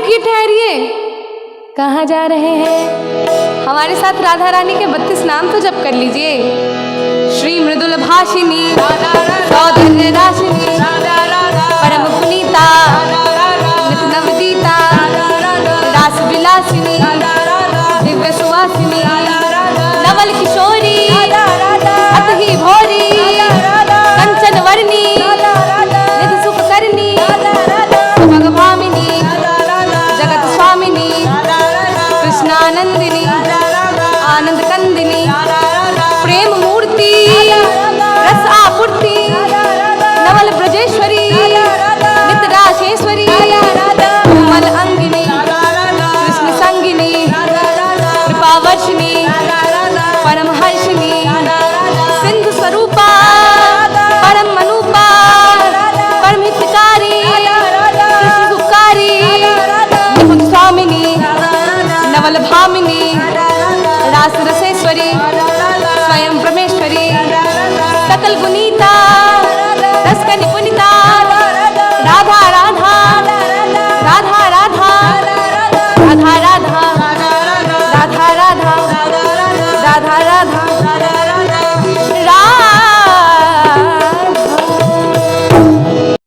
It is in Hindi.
रुकिए, ठहरिए, कहाँ जा रहे हैं? हमारे साथ राधा रानी के 32 नाम तो जप कर लीजिए। श्री मृदुल भाषिनी, सौंदर्य राशिनी, परम पुनीता, नित नवदीता, रास विलासिनी, दिव्य सुवासिनी, नवल किशोरी, अतहि भोरी, कंचन वर्णी, निधि सुख करनी, भगभामिनी, जगत स्वामिनी, कृष्णानंदिनी, आनंद कंदिनी, प्रेम मूर्ति, रस आपूर्ति, नवल ब्रजेश्वरी, नित राशेश्वरी, कोमल अंगिनी, कृष्ण संगिनी, कृपा वर्षिनी, परम हर्षिनी, सिंधु स्वरूपा, परम मनूपा, परम हितकारी, कृष्ण सुखकारी, निपुण स्वामिनी, नवल भामिनी, रास रसेश्वरी, स्वयं ब्रह्मेश्वरी, सकल गुनीता, रस का निपुणिता, राधा राधा, राधा राधा, राधा राधा, राधा राधा, राधा राधा।